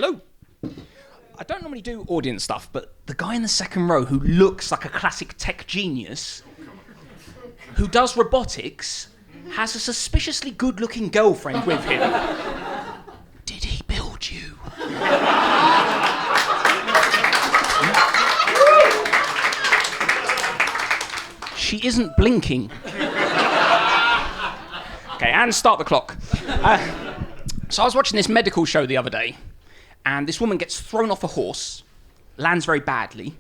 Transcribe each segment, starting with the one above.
Hello. I don't normally do audience stuff, but the guy in the second row who looks like a classic tech genius, who does robotics, has a suspiciously good-looking girlfriend with him. Did he build you? She isn't blinking. Okay, and start the clock. So I was watching this medical show the other day, and this woman gets thrown off a horse, lands very badly,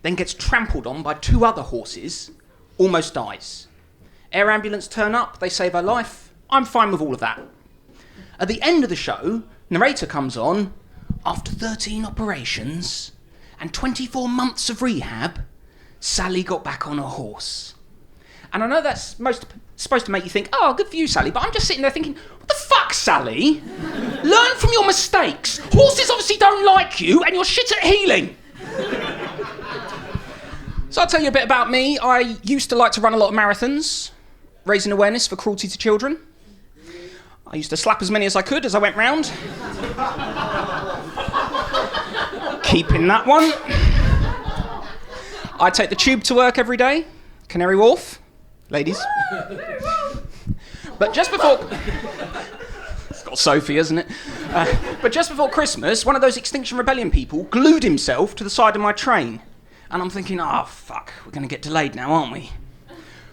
then gets trampled on by two other horses, almost dies. Air ambulance turn up, they save her life. I'm fine with all of that. At the end of the show, narrator comes on, after 13 operations and 24 months of rehab, Sally got back on her horse. And I know that's supposed to make you think, oh, good for you, Sally, but I'm just sitting there thinking, what the fuck, Sally? Learn from your mistakes. Horses obviously don't like you, and you're shit at healing. So I'll tell you a bit about me. I used to like to run a lot of marathons, raising awareness for cruelty to children. I used to slap as many as I could as I went round. Keeping that one. I take the tube to work every day, Canary Wharf, ladies. But just before... It's got Sophie, isn't it? But just before Christmas, one of those Extinction Rebellion people glued himself to the side of my train. And I'm thinking, oh, fuck, we're going to get delayed now, aren't we?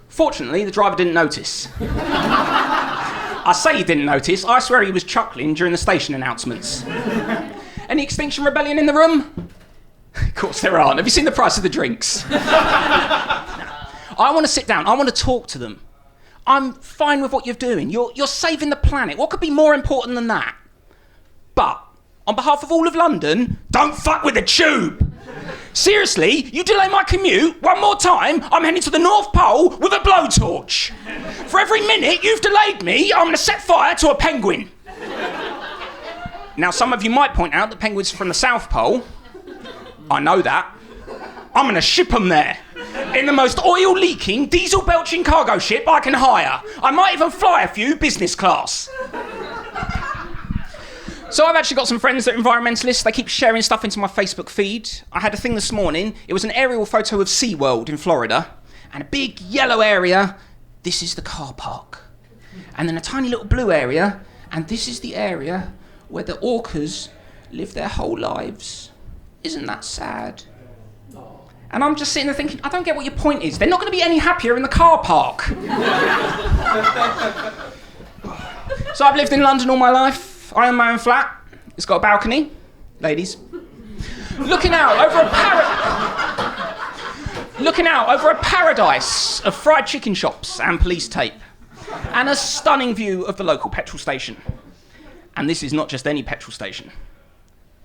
Fortunately, the driver didn't notice. I say he didn't notice, I swear he was chuckling during the station announcements. Any Extinction Rebellion in the room? Of course there aren't. Have you seen the price of the drinks? I want to sit down. I want to talk to them. I'm fine with what you're doing. You're saving the planet. What could be more important than that? But, on behalf of all of London, don't fuck with the tube. Seriously, you delay my commute one more time, I'm heading to the North Pole with a blowtorch. For every minute you've delayed me, I'm going to set fire to a penguin. Now, some of you might point out that penguins are from the South Pole. I know that. I'm going to ship them there. In the most oil-leaking, diesel-belching cargo ship I can hire. I might even fly a few business class. So I've actually got some friends that are environmentalists. They keep sharing stuff into my Facebook feed. I had a thing this morning. It was an aerial photo of SeaWorld in Florida. And a big yellow area. This is the car park. And then a tiny little blue area. And this is the area where the orcas live their whole lives. Isn't that sad? And I'm just sitting there thinking, I don't get what your point is. They're not going to be any happier in the car park. So I've lived in London all my life. I own my own flat. It's got a balcony. Ladies. Looking out over a paradise of fried chicken shops and police tape. And a stunning view of the local petrol station. And this is not just any petrol station.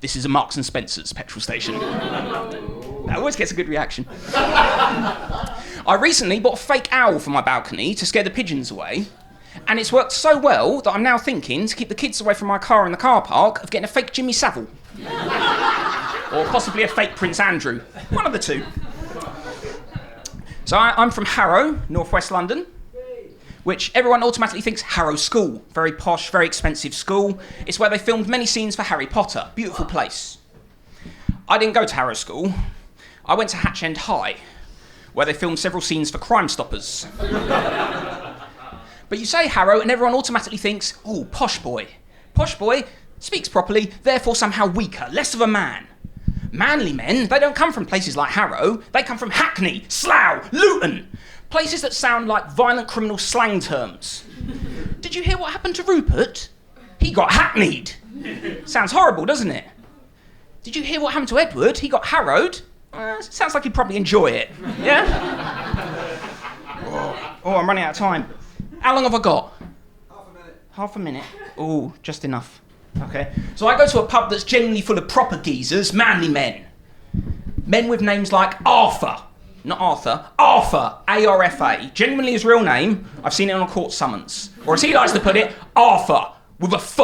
This is a Marks and Spencer's petrol station. That always gets a good reaction. I recently bought a fake owl for my balcony to scare the pigeons away, and it's worked so well that I'm now thinking, to keep the kids away from my car in the car park, of getting a fake Jimmy Savile. Or possibly a fake Prince Andrew. One of the two. So I'm from Harrow, northwest London, which everyone automatically thinks Harrow School. Very posh, very expensive school. It's where they filmed many scenes for Harry Potter. Beautiful place. I didn't go to Harrow School. I went to Hatch End High, where they filmed several scenes for Crime Stoppers. But you say Harrow and everyone automatically thinks, oh, posh boy. Posh boy speaks properly, therefore somehow weaker, less of a man. Manly men, they don't come from places like Harrow. They come from Hackney, Slough, Luton. Places that sound like violent criminal slang terms. Did you hear what happened to Rupert? He got hackneyed. Sounds horrible, doesn't it? Did you hear what happened to Edward? He got harrowed. Sounds like he'd probably enjoy it. Yeah? Oh, I'm running out of time. How long have I got? Half a minute. Oh, just enough. Okay. So I go to a pub that's genuinely full of proper geezers, manly men. Men with names like Arthur. Not Arthur. Arthur. A-R-F-A. Genuinely his real name. I've seen it on a court summons. Or as he likes to put it, Arthur. With a F.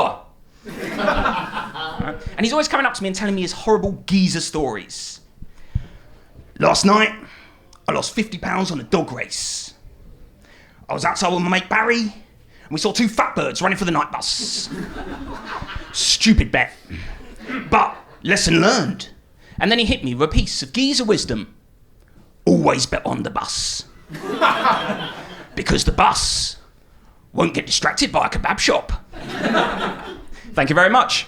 Right. And he's always coming up to me and telling me his horrible geezer stories. Last night, I lost £50 on a dog race. I was outside with my mate Barry, and we saw two fat birds running for the night bus. Stupid bet. Lesson learned. And then he hit me with a piece of geezer wisdom. Always bet on the bus. Because the bus won't get distracted by a kebab shop. Thank you very much.